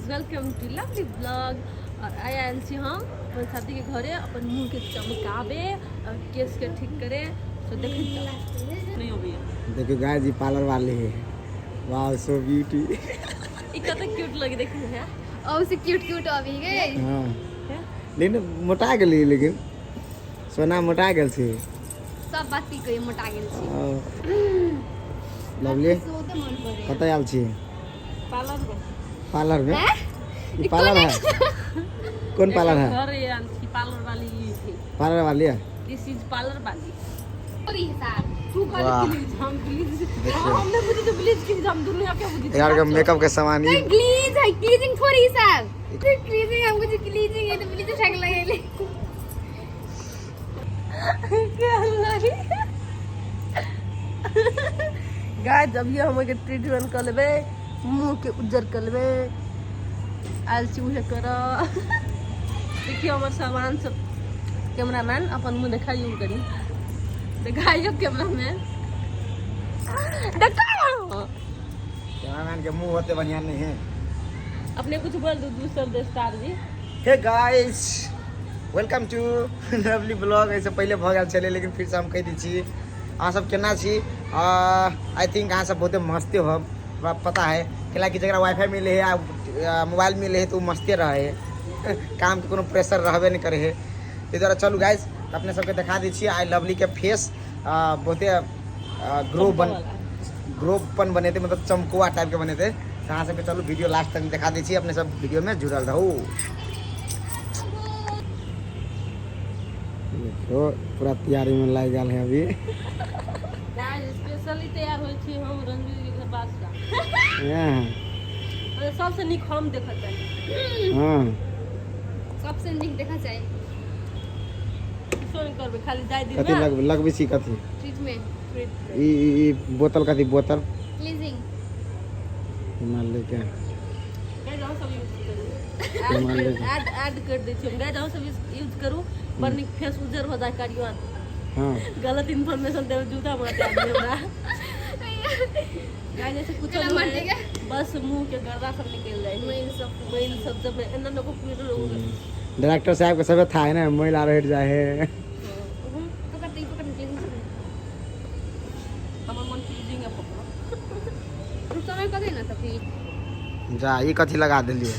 Welcome to lovely blog. और आए oil छी हम अपन शादी के घरे अपन मुंह के चमकावे और केस के ठीक करे। तो नहीं हो गया। देखो गाइस, ये पार्लर वाले है। Wow so beauty. इतना तो क्यूट लगे देखने में। और से क्यूट अभी गए। हां लेकिन मोटा गेली, लेकिन सोना मोटा गेल छै। सब बात की कही मोटा गेल छी। लवली सोते मन पड़े कतय आयल छी? पार्लर में ये पार्लर है? कौन पार्लर है? घर ये आंटी पार्लर वाली ये थी। पार्लर वाली है। दिस इज पार्लर वाली। और ये साथ तू खाली प्लीज हम प्लीज हमने मुझे तो प्लीज की हम दुनिया के मुझे यार का मेकअप के सामान ही ग्लीज है, ग्लीजिंग थोड़ी सब ग्लीजिंग हमको जो ग्लीजिंग है तो प्लीज ठग लगे ले क्या लगी गाइस। अब ये हम के ट्रीटमेंट कर लेबे, मुंह के उज्जर कर लेबे, आलसी उहे कर। देखिए हमार सामान सब। कैमरामैन अपन मुंह दिखाइयो करी, दिखाइयो कैमरामैन दिखाओ। कैमरामैन के मुंह होते बढ़िया नहीं है। अपने कुछ बोल दो दूसर दे स्टार जी। Hey guys, welcome to lovely blog. ऐसे पहले भ गेल छले, लेकिन फिर से हम कह दी छी अहाँ सब केना छी। आई थिंक अहाँ सब बहुते मस्ते हो, पता है कैला कि जरा वाईफाई मिले है, मोबाइल मिले है तो मस्ते रहे है। काम के कोनो प्रेशर रहबे नहीं करे है। इस द्वारा चलू गाइस, तो अपने सबके दिखा दी छी आई लवली के फेस बहुते ग्रोपन बने थे, मतलब चमकुआ टाइप के बने थे। कहाँ से पे चलो वीडियो लास्ट तक दिखा दी छी, अपने सब वीडियो में जुड़ल रहो। देखो पूरा तैयारी में लग गया है अभी। स्पेशली तैयार होई छी हम रणवीर के पास का। सबसे निक हम देखत है। हां सबसे निक देखा चाहिए। सोन करबे खाली जाय दिन कथी में लगबे सी कथी ट्रीटमेंट ई बोतल कथी बोतल ग्लीजिंग मान ले के गाइस हम सब ऐड कर दे छी। गाइस हम सब यूज करू बर्निंग फेस उजर हो जाए करियो। हां गलत इंफॉर्मेशन दे जूता मत दे हमरा। गाइस ऐसे कुछ नहीं है, बस मुंह के गर्दा सब निकल जाए। मैल सब जब एना लोग पूरे लोग डायरेक्टर साहब के सब था है ना, महिला हट जाए है। पकड़ ग्लीजिंग हमर मन फ्रीजिंग है पकड़ो। रुक समय कदे ना तो फिर जा ई कथी लगा देलिए?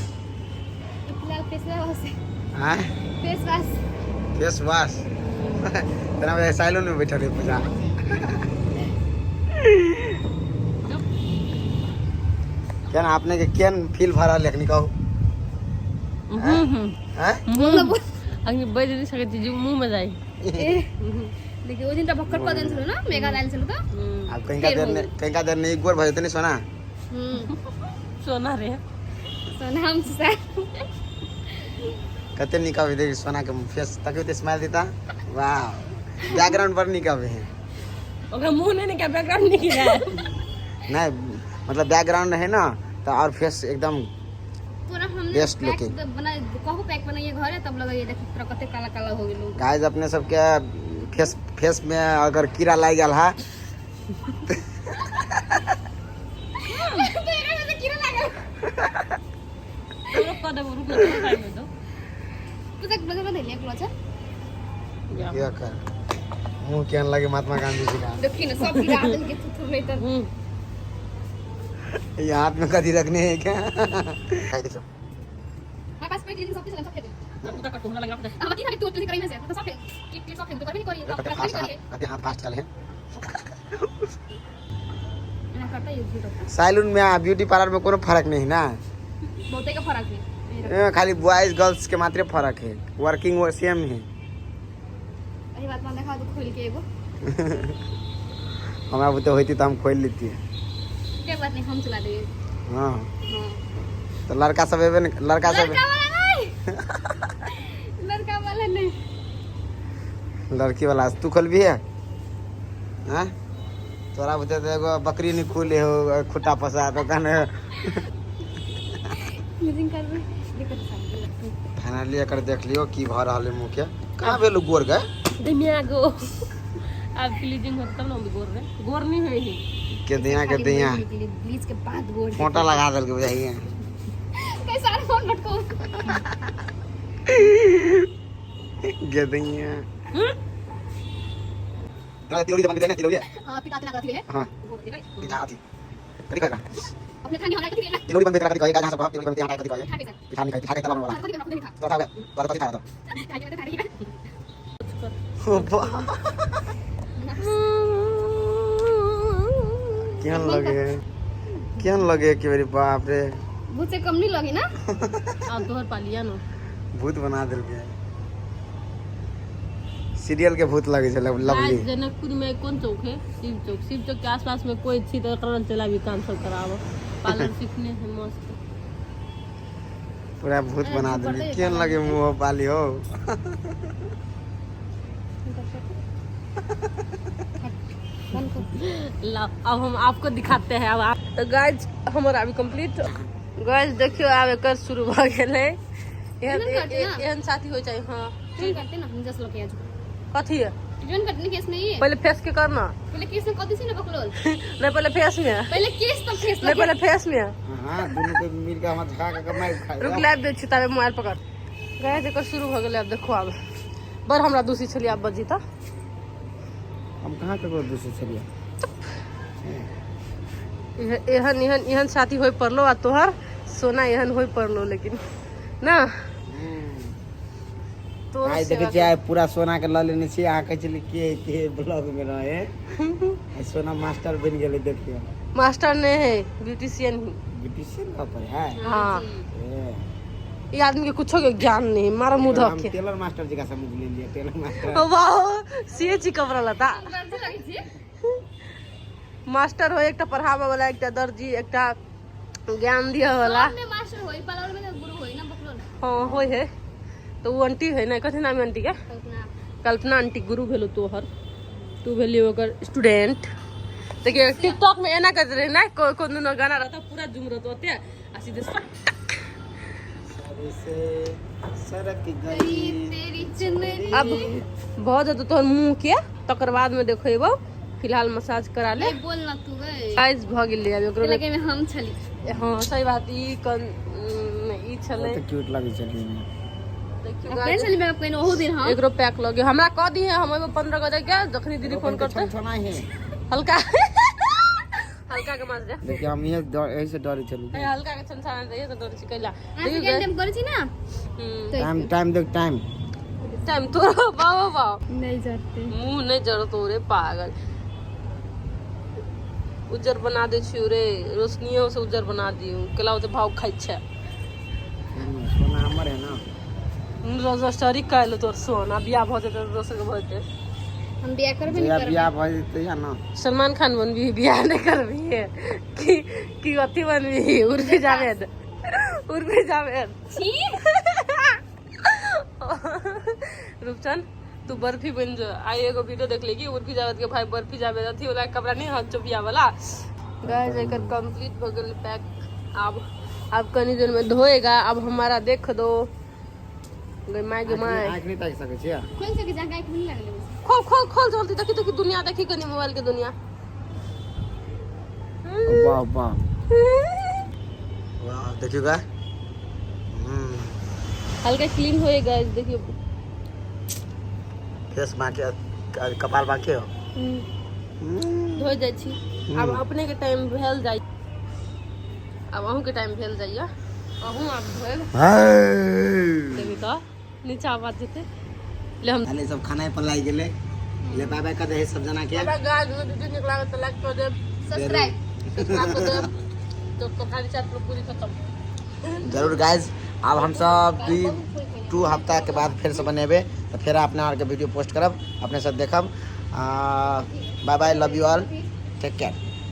फिलहाल फेस वॉश हैं फेस वॉश फेस वॉश तेरा मैं सैलून में बैठा रे पूजा। क्या ना आपने के केन फील भरा लेखनी कहू? हैं अंगे बज नहीं सके जी मुंह में जाई। देखिए ओ दिन त भक्कड़ पदन छलो ना, मेगा लाइन छलो त। आप कहीं का देर नहीं एक बार भजते नहीं सोना। सोना रे सोना हम से कते निकाव दे सोना के फेस तक ते स्माइल देता। वाह बैकग्राउंड पर निकाव है। ओका मुंह नहीं क्या बैकग्राउंड नहीं किया है। नहीं मतलब बैकग्राउंड है ना तो और फेस एकदम पूरा हमने बेस्ट लुकिंग बना कहू पैक बनाइए घरे तब लगा ये देखो पूरा कते काला काला हो गेलो। गाइस अपने सब के फेस में अगर कीड़ा लग गया है तेरे में से कीड़ा लागल। रुक कर रुक कर टाइम दे दो। तू तक बजा दे लिया क्लोज क्या कर मुंह केन लगे महात्मा गांधी जी का। देखी ना सब कीड़ा आदल के थुथुर नहीं त ये हाथ में कदी रखने हैं क्या? खाई देखो हां पास पे ग्लीजिंग सब चला सब फेंक तू तक तुम लगा दे। अब की तो करी में से तो सब फेंक सब फेंक तो कभी नहीं करी कते हाथ फास्ट चले हैं। ना करता यूज भी करता सैलून में ब्यूटी पार्लर में कोनो फर्क नहीं ना, बहुते का फर्क है। खाली बॉयज गर्ल्स के मात्र फर्क है, वर्किंग वो सेम है। यही बात मान देखा तो खोल के एगो हमरा बुते होती तो हम खोल लेती है। के बात नहीं हम चला देंगे। हां हां तो लड़का सब एबे लड़का सब लड़का वाला नहीं लड़का वाला नहीं लड़की वाला तू खोल भी है। हैं तोरा बुते तो एगो बकरी नहीं खोले हो खुटा फसा तो कने यूजिंग कर रहे दिक्कत सब फाइनली एकर देख लियो की भ रहल है मुंह के। कहां भेलु गोर गए दिमिया गो अब क्लीजिंग होता तब ना गोर नहीं है ही के दिया ब्लीच के बाद गोड़ फोटा लगा दल के बुझाइए कैसे सारे फोन लटको गदैया तिलोरी दबा के देना तिलोरी हां पिता ना करती है हां वो देखा पिता आती करी का अपने खाने होना करती है तिलोरी बन के करी का जहां सब तिलोरी बन के करी का खा के पिता नहीं खाई तब वाला करती है खुद खा तो था बात पता था तो खा के खा रही है क्या लगे कि मेरी बाप रे भूत से कम नहीं लगी ना आप तोहर पालिया नो भूत बना दिल के सीरियल के भूत लगे चले लवली आज जनकपुर में कौन चौक है? शिव चौक के आसपास में कोई अच्छी तरह करन चला भी काम सब करावो पालन सीखने है मस्त पूरा भूत बना दिल क्या लगे मुंह पाली हो ला अब हम आपको दिखाते हैं अब आप तो गाइस हमारा अभी कंप्लीट गाइस देखियो अब एकर शुरू भ गेलै एहन साथी हो जाए हां जोन करते ना हम 10 लोग के आज कथी है जोन करने केस नहीं है पहले फेस के करना पहले केस में कथी से ना पकड़ोल नहीं पहले फेस में पहले केस तो फेस नहीं पहले फेस में हां दोनों को मिल के हम झका के मार खाए रुक लाइव दे छी तबे मोबाइल पकड़ गाइस एकर शुरू भ गेलै अब देखो अब बर हमरा दूसरी छली अब बजी त हम कहां करो दूसरे चलिए एहन एहन एहन साथी होय पड़लो आ तोहर सोना एहन होय पड़लो लेकिन ना तो आई देखे छी आई पूरा सोना के ल लेने छी आ कह चली के ब्लॉग में रहे सोना मास्टर बन गेले देखियो मास्टर नहीं है ब्यूटिशियन ही ब्यूटिशियन का पर है हाँ ये आदमी के कुछ के ज्ञान नहीं मारा मुंह हम धके टेलर मास्टर जी का समझ ले लिए टेलर मास्टर वाह सीएच कपड़ा लता दर्जी लगी छी मास्टर हो एकटा पढ़ावे वाला एकटा दर्जी एकटा ज्ञान दिया वाला में मास्टर होई पालर में गुरु होई ना पकड़ोल हाँ होय है तो वो आंटी है ना कथी नाम है आंटी के कल्पना कल्पना आंटी गुरु भेलो तोहर तू भेली ओकर स्टूडेंट देखिए टिकटॉक में एना करते रहे ना कोन दिन गाना रहता पूरा झूम रहतो ओते आ सीधे से सरक गई तेरी चुनरी अब बहुत ज्यादा तोहर मुंह के तकर बाद में देखो फिलहाल मसाज करा ले नहीं बोल ना तू गए गाइस भ गेलै अब ओकरो लगे में हम छली हां सही बात ई छले तो क्यूट लगे चली देखियो अपने गाइस छली में कोई ओहो दिन हां एकरो पैक लगे हमरा कह दी है हम 15 गजे के जखनी दीदी फोन करते छना है हल्का हल्का के मार दे देखिए हम ये ऐसे डरे चलू हल्का के छनछाना दे तो डर सिकैला आज के टाइम करै छी ना टाइम देख टाइम टाइम तोरो बाबा नहीं जाते मुंह नहीं जरो तोरे पागल उज्जर बना दे छी रे रोशनियो से उज्जर बना दियो केला तो भाव खाइ छै सोना हमर है ना रजिस्ट्री काइलो तोर सोना बियाह भ जेते दोसर के भ जेते हम बियाह करबे नहीं या करबे बियाह भइ जइते या ना सलमान खान बनबी बियाह नहीं करबी कि अथी बनबी उर्फी जावेद छी रूपचंद तू बर्फी बन जो आई एगो वीडियो देख लेगी उर्फी जावेद के भाई बर्फी जावेद अथी वाला कपड़ा नहीं हाथ चोपिया वाला गाइस एकर कंप्लीट हो गेल पैक अब कनी देर में धोएगा अब हमारा देख दो माय आँख नहीं ताक सके छी कौन से की जगह एक नहीं लगले खोल खोल खोल जल्दी देखी दुनिया देखी कनी मोबाइल के दुनिया वाह वाह वाह देखिएगा हल्का क्लीन होए गाइस देखिए फेस बाकी कपाल बाकी हो धो जाइ छी अब अपने के टाइम भेल जाय अब अहूं के टाइम भेल जाइए अहूं आप धोए देबी तो नीचा आवाज जेते ले हम खाली सब खाना पर लाई गेले ले बाय बाय कर दे सब जना के हमरा गाज में वीडियो निकला तो लाइक कर दे सब्सक्राइब कर दे तो खाली चाट पूरी खत्म जरूर गाइस अब हम सब 2 हफ्ता के बाद फिर से बनेबे तो फिर अपने आर के वीडियो पोस्ट करब अपने सब देखब bye bye love you all take care